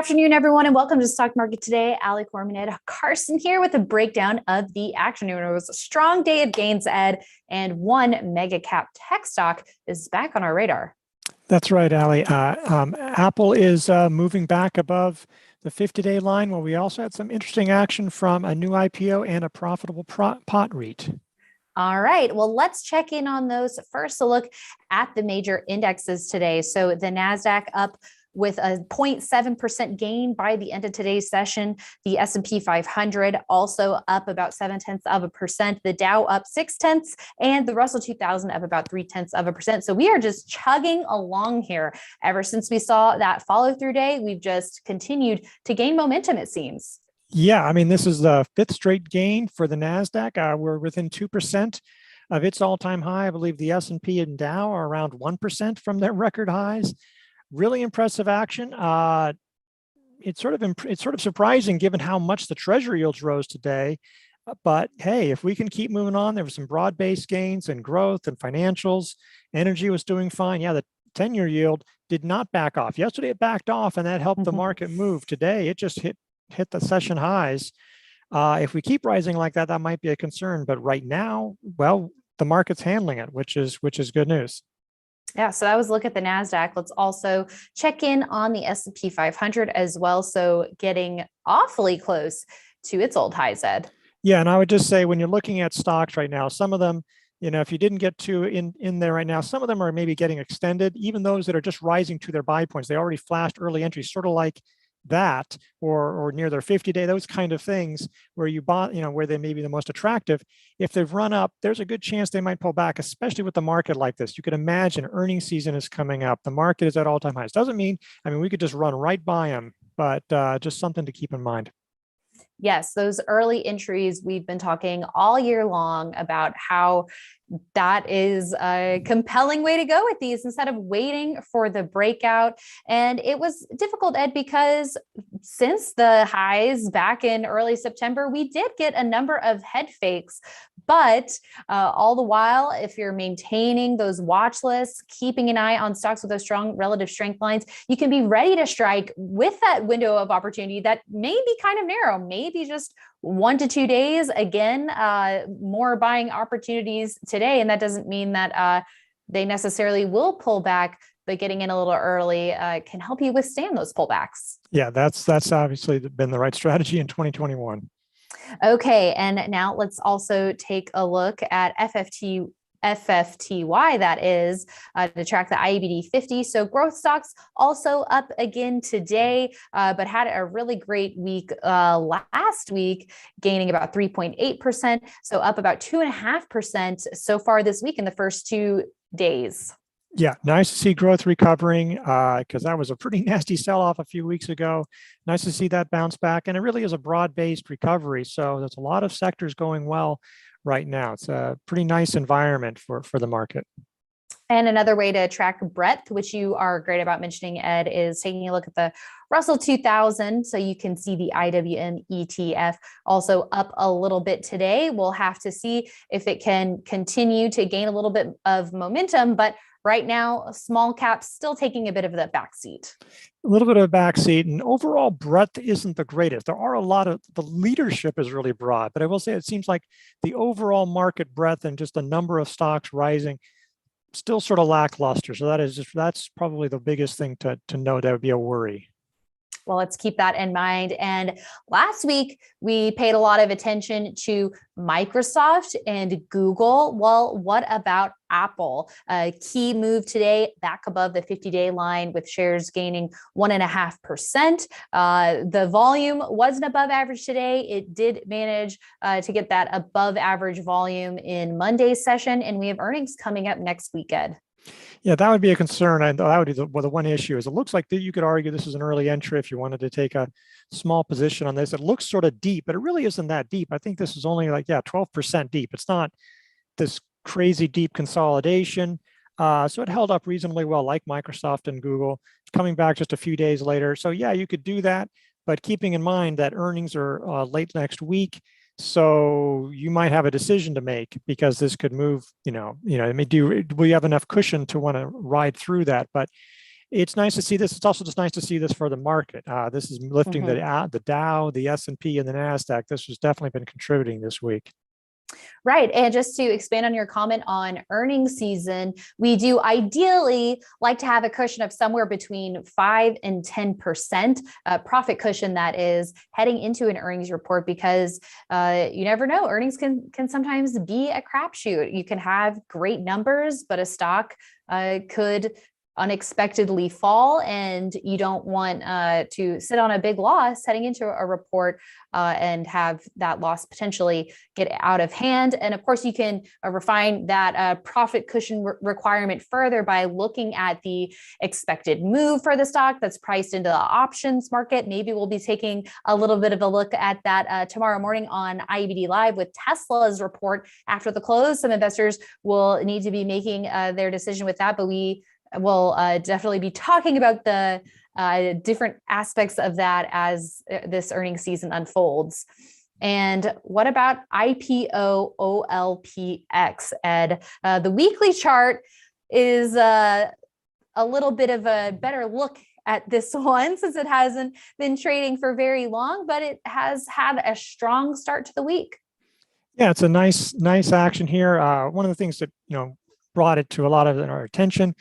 afternoon, everyone, and welcome to Stock Market Today. Ali Cormanet Carson here with a breakdown of the action. It was a strong day of gains, Ed, and one mega cap tech stock is back on our radar. That's right, Ali. Apple is moving back above the 50-day line, while we also had some interesting action from a new IPO and a profitable pot REIT. All right, well, let's check in on those first. A look at the major indexes today. So the NASDAQ up with a 0.7% gain by the end of today's session. The S&P 500 also up about 0.7%. The Dow up 0.6, and the Russell 2000 up about 0.3%. So we are just chugging along here. Ever since we saw that follow-through day, we've just continued to gain momentum, it seems. Yeah, I mean, this is the fifth straight gain for the NASDAQ. We're within 2% of its all-time high. I believe the S&P and Dow are around 1% from their record highs. Really impressive action. It's sort of surprising given how much the Treasury yields rose today. But hey, if we can keep moving on, there were some broad-based gains and growth and financials. Energy was doing fine. Yeah, the 10-year yield did not back off. Yesterday it backed off, and that helped the market move. Today it just hit the session highs. If we keep rising like that, that might be a concern. But right now, well, the market's handling it, which is good news. Yeah, so that was a look at the NASDAQ. Let's also check in on the S&P 500 as well. So getting awfully close to its old highs, Ed. Yeah, and I would just say when you're looking at stocks right now, some of them, if you didn't get to in there right now, some of them are maybe getting extended. Even those that are just rising to their buy points, they already flashed early entries, sort of like that, or near their 50-day, those kind of things where you bought, where they may be the most attractive. If they've run up, there's a good chance they might pull back, especially with the market like this. You could imagine earnings season is coming up. The market is at all-time highs. Doesn't mean, we could just run right by them, but just something to keep in mind. Yes, those early entries, we've been talking all year long about how that is a compelling way to go with these instead of waiting for the breakout. And it was difficult, Ed, because since the highs back in early September, we did get a number of head fakes. But all the while, if you're maintaining those watch lists, keeping an eye on stocks with those strong relative strength lines, you can be ready to strike with that window of opportunity that may be kind of narrow, maybe just 1 to 2 days. Again, more buying opportunities today. And that doesn't mean that they necessarily will pull back, but getting in a little early can help you withstand those pullbacks. Yeah, that's obviously been the right strategy in 2021. Okay, and now let's also take a look at FFTY, that is, to track the IBD 50. So growth stocks also up again today, but had a really great week last week, gaining about 3.8%. So up about 2.5% so far this week in the first 2 days. Yeah, nice to see growth recovering because that was a pretty nasty sell-off a few weeks ago. Nice to see that bounce back, and it really is a broad-based recovery. So there's a lot of sectors going well right now. It's a pretty nice environment for the market. And another way to track breadth, which you are great about mentioning, Ed, is taking a look at the Russell 2000. So you can see the IWM ETF also up a little bit today. We'll have to see if it can continue to gain a little bit of momentum, but right now, small caps still taking a bit of the backseat. A little bit of a backseat, and overall breadth isn't the greatest. There are a lot of, the leadership is really broad, but I will say it seems like the overall market breadth and just the number of stocks rising still sort of lackluster. So that's probably the biggest thing to know that would be a worry. Well, let's keep that in mind. And last week, we paid a lot of attention to Microsoft and Google. Well, what about Apple? A key move today back above the 50-day line with shares gaining 1.5%. The volume wasn't above average today. It did manage to get that above average volume in Monday's session. And we have earnings coming up next weekend. Yeah, that would be a concern. And that would be the one issue is it looks like you could argue this is an early entry if you wanted to take a small position on this. It looks sort of deep, but it really isn't that deep. I think this is only 12% deep. It's not this crazy deep consolidation. So it held up reasonably well, like Microsoft and Google, coming back just a few days later. So yeah, you could do that, but keeping in mind that earnings are late next week. So you might have a decision to make because this could move, will you have enough cushion to want to ride through that? But it's nice to see this. It's also just nice to see this for the market. This is lifting the Dow, the S&P, and the NASDAQ. This has definitely been contributing this week. Right. And just to expand on your comment on earnings season, we do ideally like to have a cushion of somewhere between 5 and 10% profit cushion, that is, heading into an earnings report, because you never know. Earnings can sometimes be a crapshoot. You can have great numbers, but a stock could unexpectedly fall, and you don't want to sit on a big loss heading into a report and have that loss potentially get out of hand. And of course, you can refine that profit cushion requirement further by looking at the expected move for the stock that's priced into the options market. Maybe we'll be taking a little bit of a look at that tomorrow morning on IBD Live with Tesla's report after the close. Some investors will need to be making their decision with that, but we'll definitely be talking about the different aspects of that as this earnings season unfolds. And what about IPO Olaplex, Ed? The weekly chart is a little bit of a better look at this one, since it hasn't been trading for very long, but it has had a strong start to the week. Yeah, it's a nice action here. One of the things that brought it to a lot of our attention,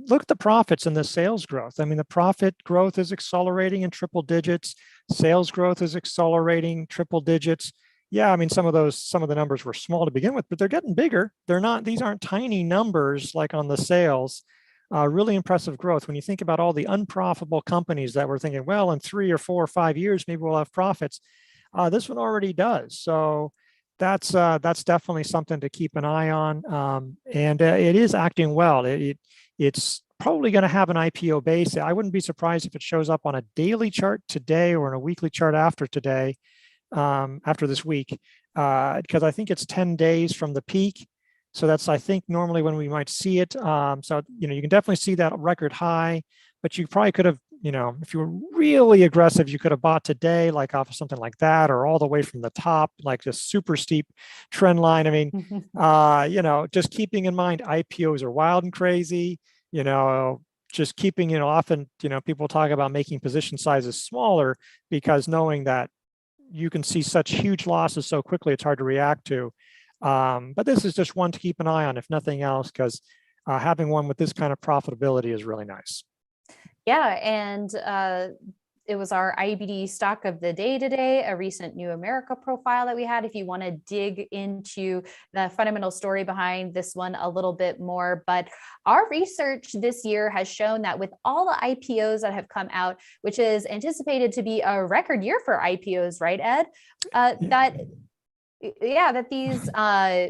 look at the profits and the sales growth. I mean, the profit growth is accelerating in triple digits. Sales growth is accelerating triple digits. Yeah, I mean, some of the numbers were small to begin with, but they're getting bigger. These aren't tiny numbers like on the sales. Really impressive growth. When you think about all the unprofitable companies that were thinking, well, in 3 or 4 or 5 years, maybe we'll have profits. This one already does. So that's definitely something to keep an eye on. And it is acting well. It's probably going to have an IPO base. I wouldn't be surprised if it shows up on a daily chart today or in a weekly chart after today, after this week, because I think it's 10 days from the peak. So that's, I think, normally when we might see it. So, you can definitely see that record high, but you probably could have, if you were really aggressive, you could have bought today, like off of something like that, or all the way from the top, like this super steep trend line. I mean, just keeping in mind, IPOs are wild and crazy, just keeping, often, people talk about making position sizes smaller, because knowing that you can see such huge losses so quickly, it's hard to react to. But this is just one to keep an eye on, if nothing else, because having one with this kind of profitability is really nice. Yeah, and it was our IBD stock of the day today, a recent New America profile that we had. If you want to dig into the fundamental story behind this one a little bit more, but our research this year has shown that with all the IPOs that have come out, which is anticipated to be a record year for IPOs, right, Ed? That these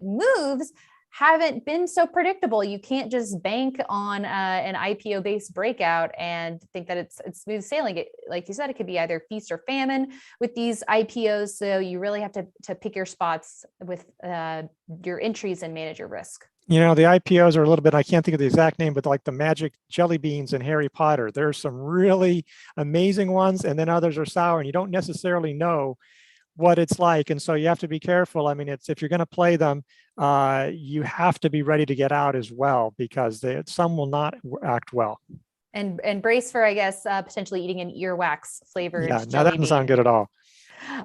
moves haven't been so predictable. You can't just bank on an IPO-based breakout and think that it's smooth sailing. Like you said, it could be either feast or famine with these IPOs. So you really have to pick your spots with your entries and manage your risk. The IPOs are a little bit, I can't think of the exact name, but like the magic jelly beans in Harry Potter. There's some really amazing ones, and then others are sour, and you don't necessarily know what it's like. And so you have to be careful. I mean, if you're going to play them, you have to be ready to get out as well, because some will not act well. And brace for, I guess, potentially eating an earwax flavored jelly bean. That doesn't sound good at all.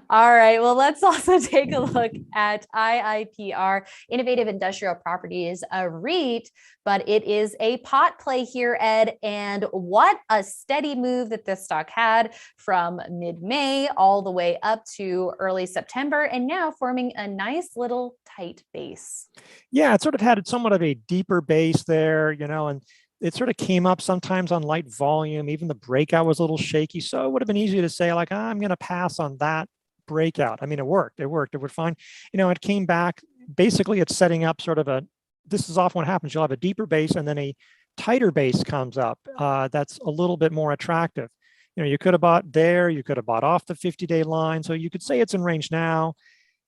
All right. Well, let's also take a look at IIPR, Innovative Industrial Properties, a REIT, but it is a pot play here, Ed. And what a steady move that this stock had from mid-May all the way up to early September, and now forming a nice little tight base. Yeah, it sort of had somewhat of a deeper base there, and it sort of came up sometimes on light volume. Even the breakout was a little shaky. So it would have been easy to say, like, I'm going to pass on that breakout. I mean, it worked. It worked. It would fine. It came back. Basically, it's setting up sort of this is often what happens. You'll have a deeper base, and then a tighter base comes up. That's a little bit more attractive. You could have bought there. You could have bought off the 50-day line. So you could say it's in range now.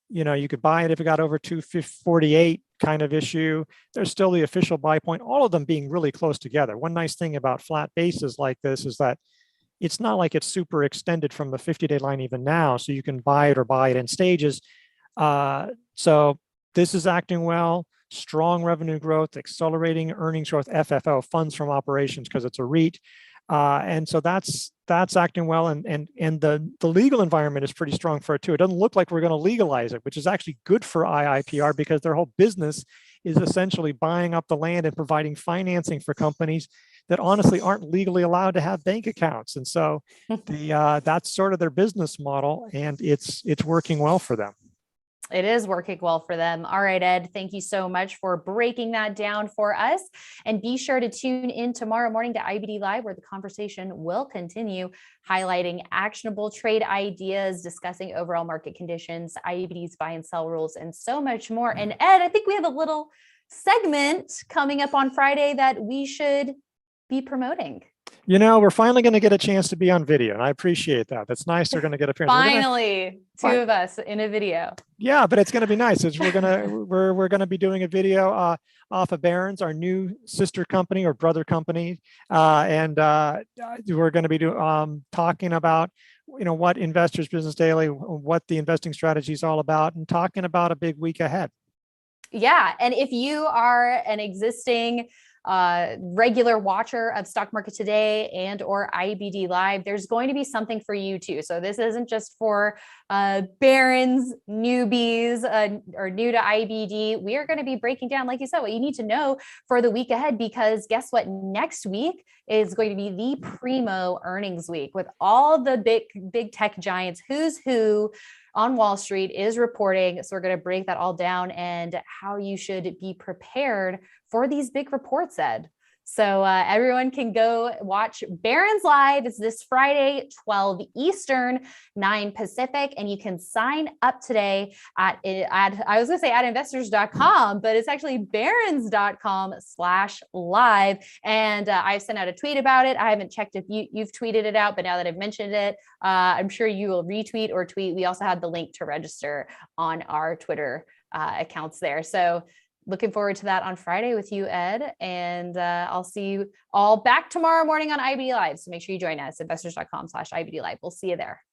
You could buy it if it got over 248 kind of issue. There's still the official buy point, all of them being really close together. One nice thing about flat bases like this is that it's not like it's super extended from the 50-day line even now. So you can buy it or buy it in stages. So this is acting well, strong revenue growth, accelerating earnings growth, FFO, funds from operations, because it's a REIT. And so that's acting well. And the legal environment is pretty strong for it too. It doesn't look like we're going to legalize it, which is actually good for IIPR because their whole business is essentially buying up the land and providing financing for companies that honestly aren't legally allowed to have bank accounts. And so that's sort of their business model, and it's working well for them. It is working well for them. All right, Ed, thank you so much for breaking that down for us. And be sure to tune in tomorrow morning to IBD Live, where the conversation will continue, highlighting actionable trade ideas, discussing overall market conditions, IBD's buy and sell rules, and so much more. And Ed, I think we have a little segment coming up on Friday that we should be promoting. You know, we're finally going to get a chance to be on video, and I appreciate that. That's nice. They're going to get a appearance. Finally, two of us in a video. Yeah, but it's going to be nice. We're going to be doing a video off of Barron's, our new sister company or brother company, and we're going to be talking about what Investors Business Daily, what the investing strategy is all about, and talking about a big week ahead. Yeah, and if you are an existing regular watcher of Stock Market Today and or IBD Live, there's going to be something for you too. So this isn't just for Barron's newbies or new to IBD. We are going to be breaking down, like you said, what you need to know for the week ahead, because guess what? Next week is going to be the primo earnings week with all the big tech giants, who's who on Wall Street is reporting. So we're going to break that all down and how you should be prepared for these big reports, Ed. So everyone can go watch Barron's Live. It's this Friday, 12 Eastern, 9 Pacific. And you can sign up today at I was going to say at investors.com, but it's actually barrons.com/live. And I've sent out a tweet about it. I haven't checked if you've tweeted it out, but now that I've mentioned it, I'm sure you will retweet or tweet. We also had the link to register on our Twitter accounts there. So looking forward to that on Friday with you, Ed. And I'll see you all back tomorrow morning on IBD Live. So make sure you join us, investors.com/IBD Live. We'll see you there.